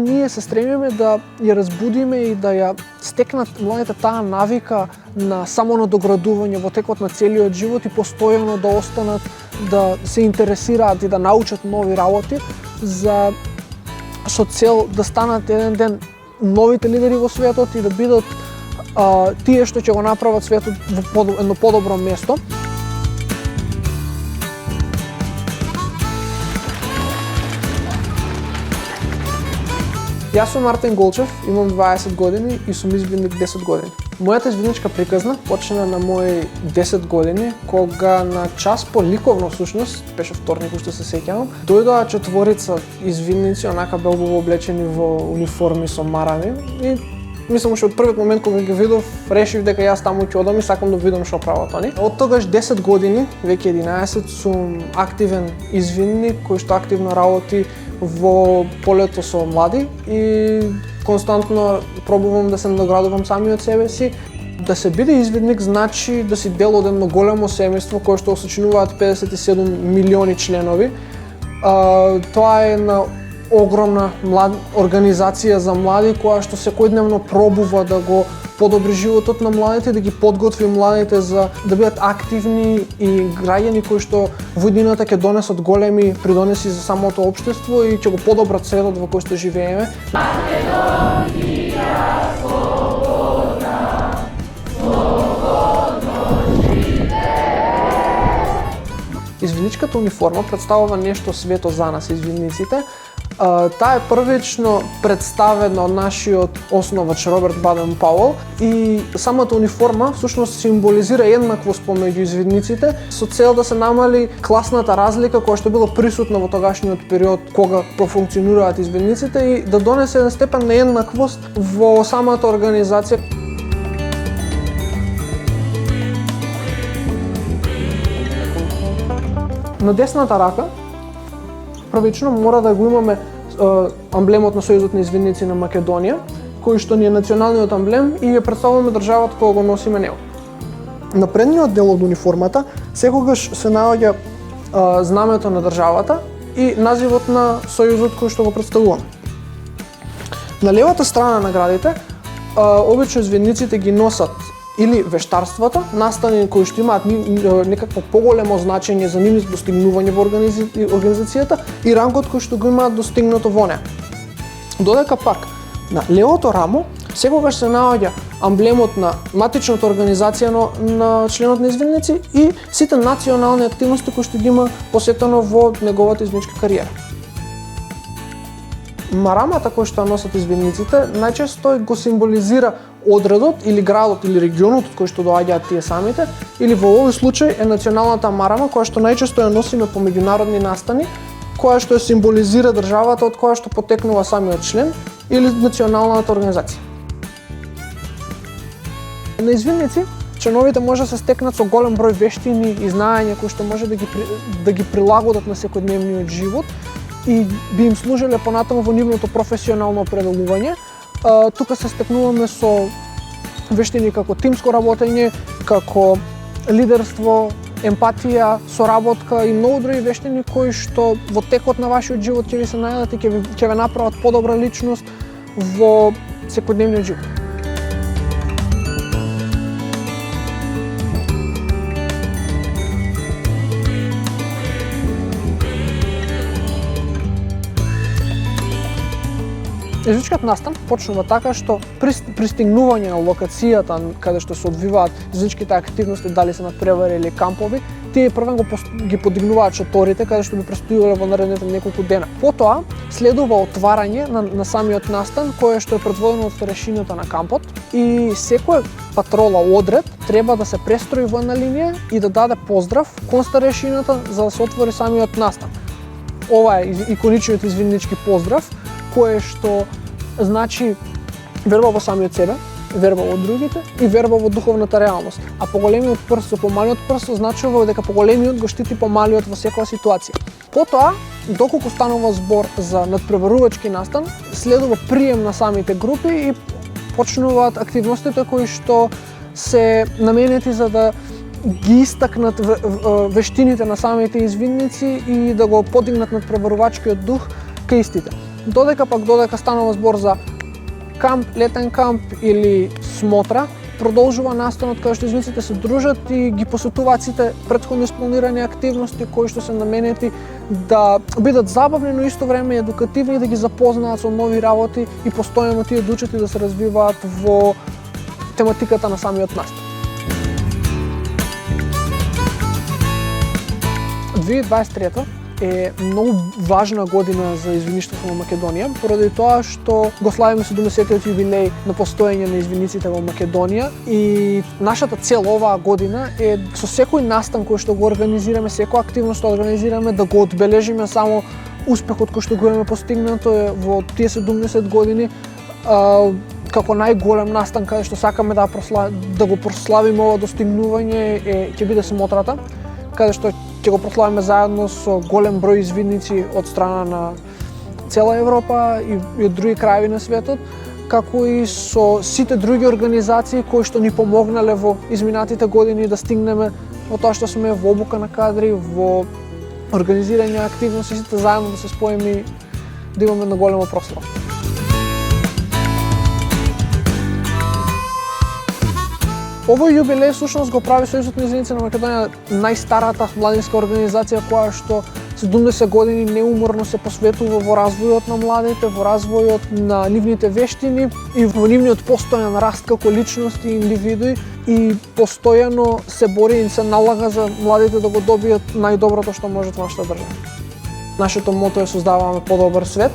ние се стремиме да ја разбудиме и да ја стекнат младите таа навика на самонадоградување во текот на целиот живот и постојано да останат, да се интересираат и да научат нови работи за со цел да станат еден ден новите лидери во светот и да бидат тие што ќе го направат светот во едно подобро место. Јас сум Мартин Голчев, имам 20 години и сум извидник 10 години. Мојата извидничка приказна почна на мои 10 години, кога на час по ликовно всушност, беше вторник уште се сеќавам, дојдоа четворица извидници, онака белбово облечени во униформи со марами и мислам уште од првиот момент кога ги видов, решив дека јас таму ќе одам и сакам да видам што прават они. Од тогаш 10 години, веќе 11, сум активен извидник кој што активно работи во полето со млади и константно пробувам да се надоградувам самиот себе си. Да се биде извидник значи да си дел од едно големо семејство кое што сочинуваат 57 милиони членови. Тоа е една огромна организација за млади која што секојдневно пробува да го подобри животот на младите, да ги подготви младите за да бидат активни и граѓани кои што во иднината ќе донесат големи придонеси за самото општество и ќе го подобрат светот во кој што живееме. Македонија слободна, слободно живее. Извидничката униформа представува нешто свето за нас, извидниците. Таа е првично представена од нашиот основач Роберт Баден Пауел и самата униформа всушност символизира еднаквост помеѓу извидниците со цел да се намали класната разлика која што била присутна во тогашниот период кога профункционираат извидниците и да донесе еден степен на еднаквост во самата организација. На десната рака првично мора да го имаме амблемот на Сојузот на извидници на Македонија, кој што ни е националниот амблем и ја представуваме државата кога го носиме него. На предниот дел од униформата секогаш се наоѓа знамето на државата и називот на Сојузот кој што го представуваме. На левата страна на градите обично извидниците ги носат или вештарствата, настани кои што имаат некакво поголемо значење за нивното достигнување во организацијата и рангот кој што го имаат достигнато во неа. Додека пак на левото рамо секогаш се наоѓа амблемот на матичната организација на членот на извидници и сите национални активности кои што ги има посетено во неговата извидничка кариера. Марамата која што носат извидниците најчесто го символизира одредот или градот или регионот од кој што доаѓаат тие самите, или во овој случај е националната марама која што најчесто ја носиме по меѓународни настани, која што ја символизира државата од која што потекнува самиот член или националната организација. На извидници членовите може да се стекнат со голем број вештини и знаења кои што може да ги прилагодат на секојдневниот живот и би им служеле понатаму во нивното професионално определување. Тука се стекнуваме со вештини како тимско работење, како лидерство, емпатија, соработка и многу други вештини кои што во текот на вашиот живот ќе ви се најдат и ќе ве направат подобра личност во секојдневниот живот. Извидничкиот настан почнува така што пристигнување на локацијата каде што се одвиваат извидничките активности, дали се надпревари или кампови, тие првен ги подигнуваат шаторите каде што би престојувале во наредните неколку дена. Потоа следува отварање на самиот настан кое што е предводено од старешината на кампот и секоја патрола одред треба да се престрои во една линија и да даде поздрав кон старешината за да се отвори самиот настан. Ова е иконичниот извиднички поздрав кој што значи верба во самиот себе, верба во другите и верба во духовната реалност. А поголемиот прст со помалиот прст значува дека поголемиот го штити помалиот во секоја ситуација. Потоа, доколку станува збор за надпреварувачки настан, следува прием на самите групи и почнуваат активностите кои што се наменети за да ги истакнат вештините на самите извидници и да го подигнат надпреварувачкиот дух кај истите. Додека станува збор за камп, летен камп или смотра, продолжува настанот каде што извинците се дружат и ги посетуваат сите претходно испланирани активности кои што се наменети да бидат забавни, но исто време едукативни и да ги запознаат со нови работи и постојано тие да учат и да се развиваат во тематиката на самиот настан. 2023 е многу важна година за извиништвото во Македонија, поради тоа што го славиме 70-тиот јубилеј на постоење на извиниците во Македонија и нашата цел оваа година е со секој настан кој што го организираме, секоја активност што организираме, да го одбележиме само успехот кој што го имаме постигнато во тие 70 години, како најголем настан каде што сакаме да го прославиме ова достигнување ќе биде смотрата, каде што ќе го прославиме заедно со голем број извидници од страна на цела Европа и од други краеви на светот, како и со сите други организации кои што ни помогнале во изминатите години да стигнеме во тоа што сме во обука на кадри, во организирање активности, сите заедно да се споиме и да имаме на голема прослава. Овој јубилеј всушност го прави Сојузот на извиниците на Македонија најстарата младинска организација која што 70 години неуморно се посветува во развојот на младите, во развојот на нивните вештини и во нивниот постојан раст како личности и индивидуи и постојано се бори и се налага за младите да го добијат најдоброто што можат во нашата држава. Нашето мото е создаваме подобар свет.